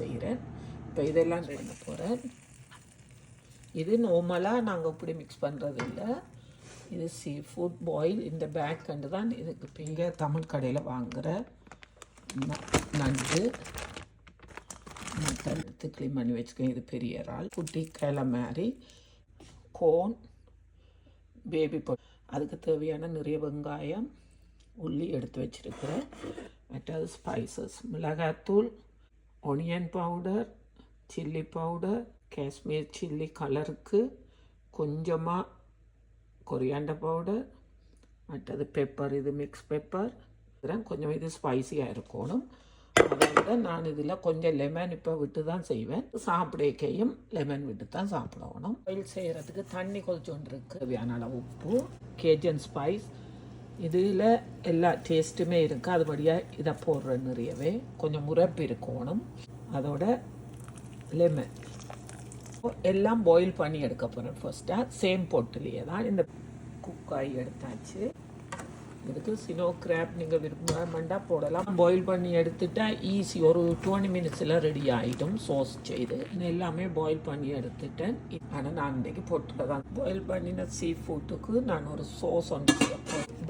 செய்கிறேன். இப்போ இதெல்லாம் ரெடி பண்ண போகிறேன். இது நார்மலாக நாங்கள் இப்படி மிக்ஸ் பண்ணுறது இல்லை. இது சீ ஃபுட் பாயில். இந்த பேக் கண்டு தான் இதுக்கு இங்கே தமிழ் கடையில் வாங்குகிற நண்டு மட்டன் எடுத்து க்ளீன் பண்ணி வச்சுக்கேன். இது பெரிய இறால், குட்டி கிளை மாதிரி, கோன், பேபி பொருள். அதுக்கு தேவையான நிறைய வெங்காயம், உள்ளி எடுத்து வச்சுருக்கிறேன். மற்றது ஸ்பைசஸ், மிளகாத்தூள், onion powder, chilli powder, Kashmir chilli கலருக்கு, கொஞ்சமாக கொரியாண்டர் பவுடர், மற்றது பெப்பர். இது மிக்ஸ் பெப்பர். கொஞ்சம் இது ஸ்பைஸியாக இருக்கணும். அதோட நான் இதில் கொஞ்சம் லெமன் இப்போ விட்டு தான் செய்வேன். சாப்பிடக்கையும் லெமன் விட்டு தான் சாப்பிடணும். பாயில் செய்கிறதுக்கு தண்ணி கொதிச்சோண்டு இருக்கு. தேவையான அளவு உப்பு, கேஜன் ஸ்பைஸ். இதில் எல்லா டேஸ்ட்டுமே இருக்குது. அதுபடியாக இதை போடுற நிறையவே கொஞ்சம் முறப்பு இருக்கணும். அதோட லெமன் எல்லாம் பாயில் பண்ணி எடுக்க போகிறேன். ஃபர்ஸ்ட்டாக சேம் பொட்டுலேயே தான் இந்த குக்காய் எடுத்தாச்சு. இதுக்கு சினோ கிராப் நீங்கள் விரும்பமாண்டா போடலாம். பாயில் பண்ணி எடுத்துட்டா ஈஸி, ஒரு 20 மினிட்ஸில் ரெடி ஆகிடும். சோஸ் செய்து எல்லாமே பாயில் பண்ணி எடுத்துட்டேன். ஆனால் நான் இன்றைக்கி பொட்டில் தான் பாயில் பண்ணின சீ ஃபுட்டுக்கு நான் ஒரு சோஸ் ஒன்று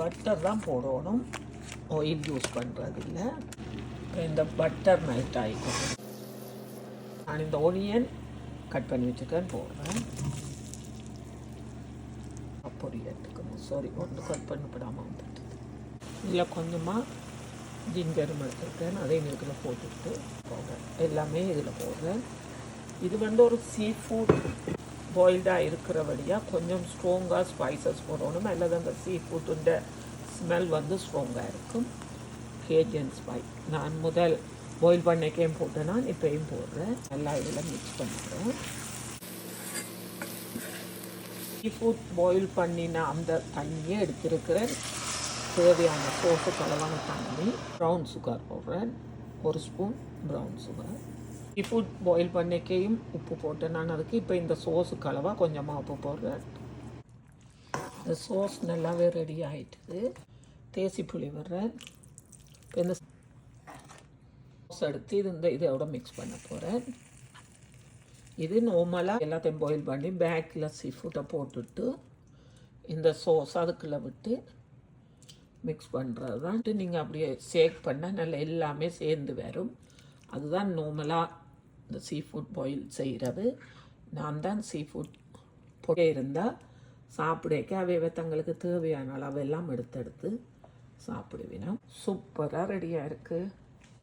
பட்டர் தான் போடணும். ஆயில் யூஸ் பண்ணுறதில்ல. இந்த பட்டர் மெல்ட் ஆகிடும். நான் இந்த ஒனியன் கட் பண்ணி வச்சுருக்கேன் போடுறேன். பொரியத்துக்கு சாரி ஒன்று கட் பண்ணப்படாமல் வந்துட்டு. இதில் கொஞ்சமாக ஜிஞ்சரும் எடுத்துருக்கேன். அதையும் இதில் போட்டுட்டு போடுறேன். எல்லாமே இதில் போடுறேன். இது ஒரு சீ ஃபுட் பாயில்டாக இருக்கிறபடியாக கொஞ்சம் ஸ்ட்ராங்காக ஸ்பைசஸ் போடணும். அல்லது அந்த சீ ஃபுட்டுன்ற ஸ்மெல் ஸ்ட்ராங்காக இருக்கும். கேஜன் ஸ்பை நான் முதல் பாயில் பண்ணிக்கையும் போட்டேன்னா இப்போயும் போடுறேன். நல்லா இதில் மிக்ஸ் பண்ணுறேன். சீ ஃபுட் பாயில் பண்ணின அந்த தண்ணியை எடுத்துருக்கிறேன். தேவையான சோப்பு கலவான தண்ணி, ப்ரௌன் சுகர் போடுறேன். 1 spoon brown sugar. Sea food boil பண்ணிக்கையும் உப்பு போட்டேன் நான் அதுக்கு. இப்போ இந்த சோஸு கலவாக கொஞ்சமாக உப்பு போடுறேன். இந்த சோஸ் நல்லாவே ரெடி ஆகிட்டுது. தேசி புளி விடுறேன். இப்போ இந்த சோஸ் எடுத்து இதோட மிக்ஸ் பண்ண போகிறேன். இது நார்மலாக எல்லாத்தையும் பாயில் பண்ணி பேக்கில் சீ ஃபுட்டை போட்டுட்டு இந்த சோஸ் அதுக்குள்ளே விட்டு மிக்ஸ் பண்ணுறது தான். நீங்கள் அப்படியே ஷேக் பண்ணால் நல்லா எல்லாமே சேர்ந்து வரும். அதுதான் நார்மலாக இந்த சீ ஃபுட் பாயில் செய்கிறது. நான் தான் சீ ஃபுட் போட்டே இருந்தால் சாப்பிடக்க அவையவே தங்களுக்கு தேவையான அளவெல்லாம் எடுத்து சாப்பிடுவேன். சூப்பராக ரெடியாக இருக்குது.